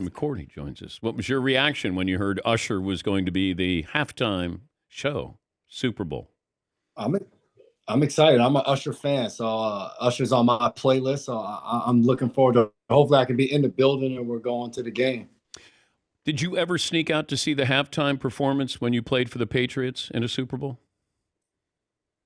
McCourty joins us. What was your reaction when you heard Usher was going to be the halftime show, Super Bowl? I'm I'm excited. I'm an Usher fan, so Usher's on my playlist. So I'm looking forward to. Hopefully, I can be in the building and we're going to the game. Did you ever sneak out to see the halftime performance when you played for the Patriots in a Super Bowl?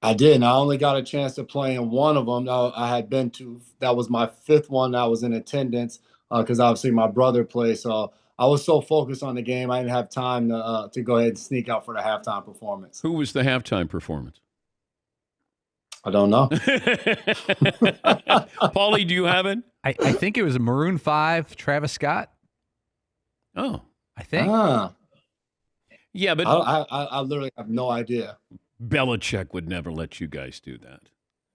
I did. And I only got a chance to play in one of them. I had been to. That was my fifth one. I was in attendance because obviously my brother played. So I was so focused on the game, I didn't have time to go ahead and sneak out for the halftime performance. Who was the halftime performance? I don't know. Paulie, do you have it? I think it was Maroon 5, Travis Scott. Oh. I think. Yeah, but I literally have no idea. Belichick would never let you guys do that,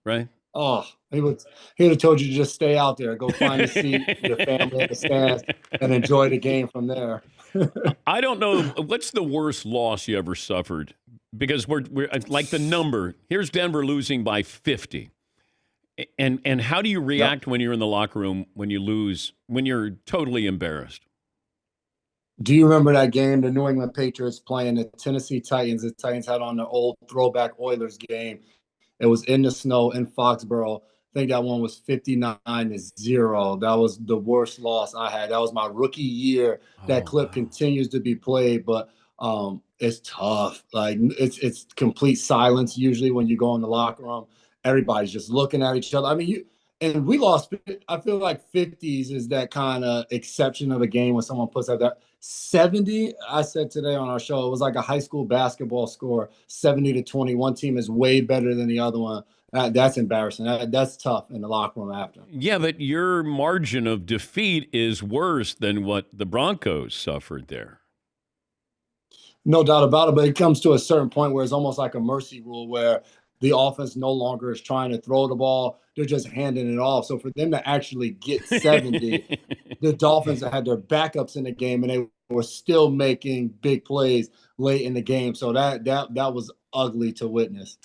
right? Oh, he would have told you to just stay out there, go find a seat, your family in the stands, and enjoy the game from there. I don't know. What's the worst loss you ever suffered? Because we're like the number. Here's Denver losing by 50. And how do you react when you're in the locker room when you lose, when you're totally embarrassed? Do you remember that game, the New England Patriots playing the Tennessee Titans? The Titans had on the old throwback Oilers game. It was in the snow in Foxborough. I think that one was 59-0. That was the worst loss I had. That was my rookie year. That clip continues to be played, but it's tough. Like it's complete silence usually when you go in the locker room. Everybody's just looking at each other. I mean, and we lost. I feel like 50s is that kind of exception of a game when someone puts out that 70. I said today on our show, it was like a high school basketball score, 70-20. One team is way better than the other one. That's embarrassing. That's tough in the locker room after. Yeah, but your margin of defeat is worse than what the Broncos suffered there. No doubt about it, but it comes to a certain point where it's almost like a mercy rule where the offense no longer is trying to throw the ball. They're just handing it off. So for them to actually get 70, the Dolphins had their backups in the game, and they were still making big plays late in the game. So that was ugly to witness.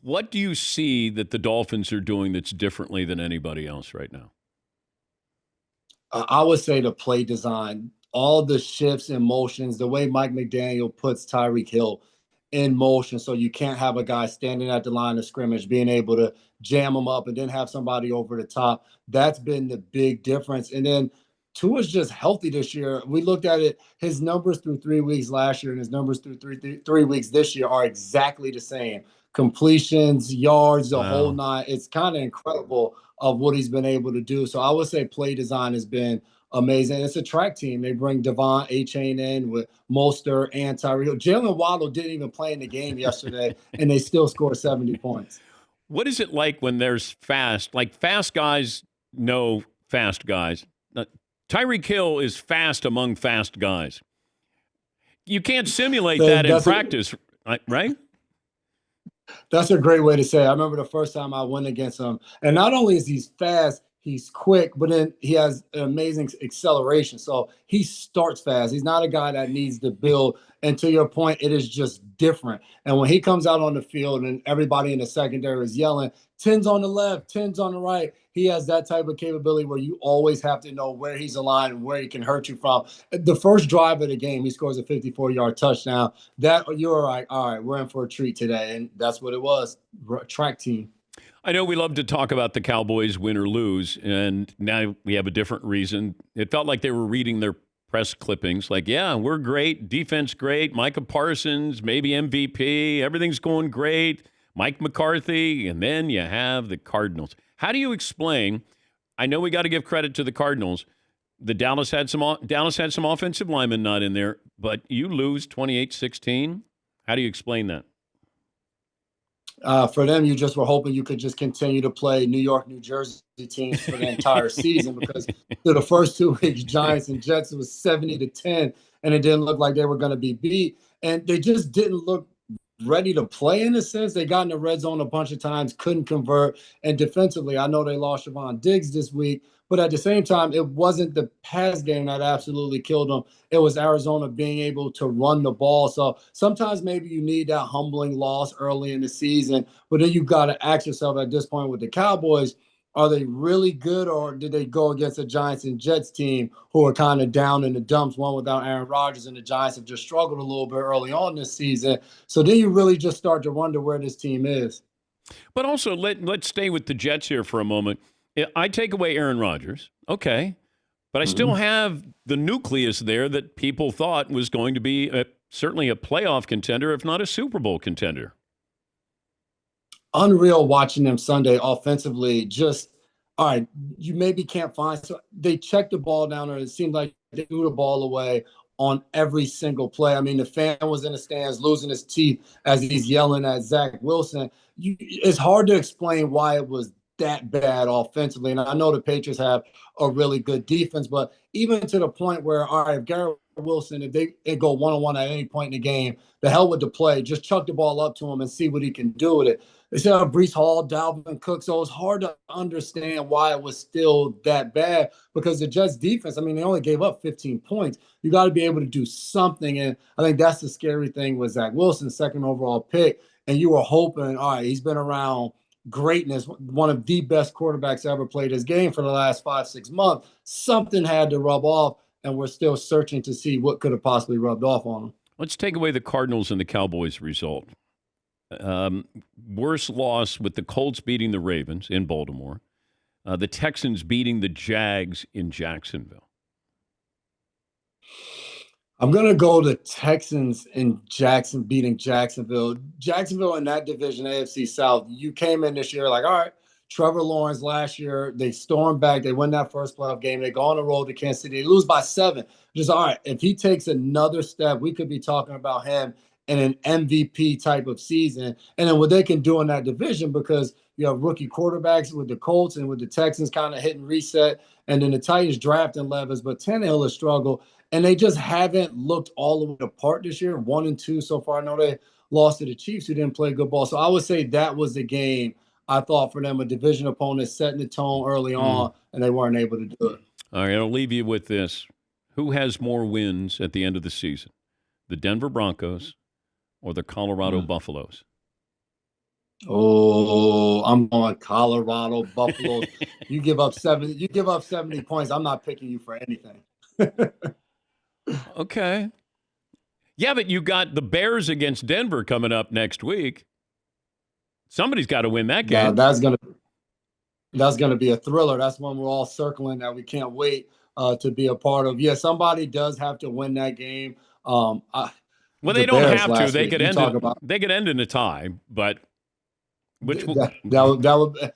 What do you see that the Dolphins are doing that's differently than anybody else right now? I would say the play design, all the shifts and motions, the way Mike McDaniel puts Tyreek Hill in motion, so you can't have a guy standing at the line of scrimmage being able to jam him up and then have somebody over the top. That's been the big difference. And then Tua's just healthy this year. We looked at it, his numbers through 3 weeks last year and his numbers through three weeks this year are exactly the same. Completions, yards, the whole nine. It's kind of incredible of what he's been able to do. So I would say play design has been amazing. It's a track team. They bring Devon A-Chain in with Mostert and Tyreek. Jalen Waddle didn't even play in the game yesterday, and they still scored 70 points. What is it like when there's fast guys know fast guys? Tyreek Hill is fast among fast guys. You can't simulate that in practice, right? That's a great way to say it. I remember the first time I went against him, and not only is he fast, he's quick, but then he has an amazing acceleration. So he starts fast. He's not a guy that needs to build. And to your point, it is just different. And when he comes out on the field and everybody in the secondary is yelling, 10's on the left, 10's on the right, he has that type of capability where you always have to know where he's aligned and where he can hurt you from. The first drive of the game, he scores a 54-yard touchdown. That you're like, all right, we're in for a treat today. And that's what it was, track team. I know we love to talk about the Cowboys win or lose, and now we have a different reason. It felt like they were reading their press clippings like, yeah, we're great, defense great, Micah Parsons, maybe MVP, everything's going great, Mike McCarthy, and then you have the Cardinals. How do you explain, I know we got to give credit to the Cardinals, Dallas had some offensive linemen not in there, but you lose 28-16. How do you explain that? For them, you just were hoping you could just continue to play New York, New Jersey teams for the entire season because through the first 2 weeks, Giants and Jets, it was 70-10, and it didn't look like they were going to be beat. And they just didn't look ready to play in a sense. They got in the red zone a bunch of times, couldn't convert. And defensively, I know they lost Javon Diggs this week, but at the same time, it wasn't the pass game that absolutely killed them. It was Arizona being able to run the ball. So sometimes maybe you need that humbling loss early in the season, but then you got to ask yourself at this point with the Cowboys, Are they really good, or did they go against a Giants and Jets team who are kind of down in the dumps, one without Aaron Rodgers, and the Giants have just struggled a little bit early on this season? So then you really just start to wonder where this team is. But also, let's stay with the Jets here for a moment. I take away Aaron Rodgers, okay, but I still have the nucleus there that people thought was going to be certainly a playoff contender, if not a Super Bowl contender. Unreal watching them Sunday offensively. Just, all right, you maybe can't find. So they checked the ball down, or it seemed like they threw the ball away on every single play. I mean, the fan was in the stands losing his teeth as he's yelling at Zach Wilson. It's hard to explain why it was that bad offensively. And I know the Patriots have a really good defense, but even to the point where, all right, if Garrett Wilson, if they go one-on-one at any point in the game, the hell with the play, just chuck the ball up to him and see what he can do with it. They said Breece Hall, Dalvin Cook, so it's hard to understand why it was still that bad, because the Jets defense, I mean, they only gave up 15 points. You got to be able to do something, and I think that's the scary thing with Zach Wilson, second overall pick, and you were hoping, all right, he's been around greatness, one of the best quarterbacks ever played his game for the last 5-6 months. Something had to rub off, and we're still searching to see what could have possibly rubbed off on him. Let's take away the Cardinals and the Cowboys result. Worst loss with the Colts beating the Ravens in Baltimore, the Texans beating the Jags in Jacksonville. I'm going to go to Texans and beating Jacksonville. Jacksonville in that division, AFC South, you came in this year like, all right, Trevor Lawrence last year, they stormed back. They win that first playoff game. They go on the road to Kansas City. They lose by 7. Just, all right, if he takes another step, we could be talking about him in an MVP type of season. And then what they can do in that division, because you have rookie quarterbacks with the Colts and with the Texans kind of hitting reset, and then the Titans drafting Levis, but Tannehill has struggled. And they just haven't looked all the way apart this year. 1-2 so far. I know they lost to the Chiefs, who didn't play good ball. So I would say that was the game, I thought, for them, a division opponent setting the tone early on, and they weren't able to do it. All right, I'll leave you with this. Who has more wins at the end of the season? The Denver Broncos or the Colorado Buffaloes? Oh, I'm on Colorado Buffaloes. You give up 70 points. I'm not picking you for anything. Okay. Yeah, but you got the Bears against Denver coming up next week. Somebody's got to win that game. Yeah, that's gonna be a thriller. That's one we're all circling that we can't wait to be a part of. Yeah, somebody does have to win that game. Well, they don't Bears have to. They could end it. They could end in a tie, but that would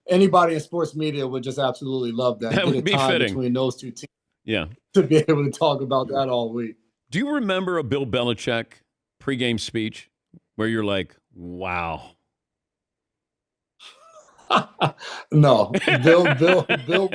anybody in sports media would just absolutely love that. That would be fitting between those two teams. Yeah, to be able to talk about that all week. Do you remember a Bill Belichick pregame speech where you're like, "Wow"? No, Bill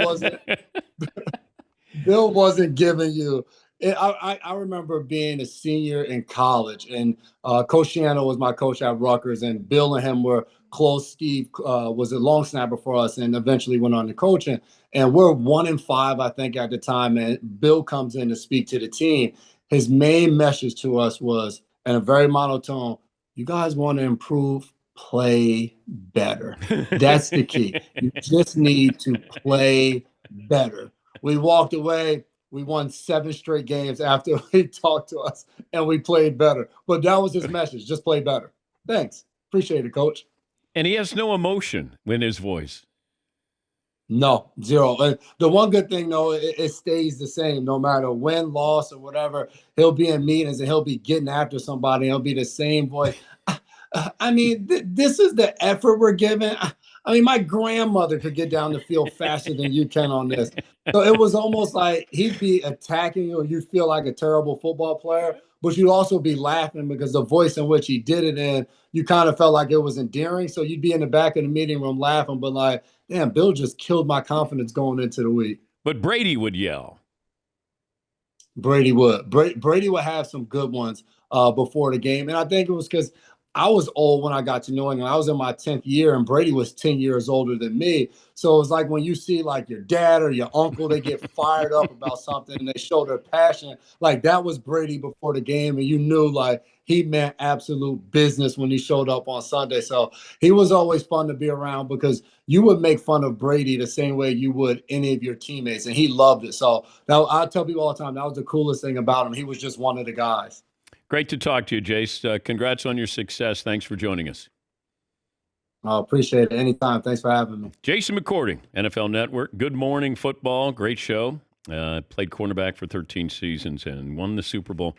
wasn't giving you. I remember being a senior in college, and Coach Shiano was my coach at Rutgers, and Bill and him were close. Steve was a long snapper for us, and eventually went on to coaching. And we're 1-5, I think, at the time. And Bill comes in to speak to the team. His main message to us was, in a very monotone, "You guys want to improve? Play better. That's the key. You just need to play better." We walked away. We won 7 straight games after he talked to us, and we played better. But that was his message: just play better. Thanks. Appreciate it, Coach. And he has no emotion in his voice. No, 0. And the one good thing, though, it stays the same no matter win, loss, or whatever. He'll be in meetings and he'll be getting after somebody. He'll be the same voice. I mean, this is the effort we're giving. I mean, my grandmother could get down the field faster than you can on this. So it was almost like he'd be attacking you, and you'd feel like a terrible football player, but you'd also be laughing because the voice in which he did it in, you kind of felt like it was endearing. So you'd be in the back of the meeting room laughing, but like, damn, Bill just killed my confidence going into the week. But Brady would yell. Brady would. Brady would have some good ones before the game. And I think it was because I was old when I got to New England. I was in my 10th year, and Brady was 10 years older than me. So it was like when you see like your dad or your uncle, they get fired up about something and they show their passion. Like that was Brady before the game, and you knew like he meant absolute business when he showed up on Sunday. So he was always fun to be around because you would make fun of Brady the same way you would any of your teammates, and he loved it. So I tell people all the time that was the coolest thing about him. He was just one of the guys. Great to talk to you, Jace. Congrats on your success. Thanks for joining us. Appreciate it. Anytime. Thanks for having me. Jason McCourty, NFL Network. Good Morning Football. Great show. Played cornerback for 13 seasons and won the Super Bowl.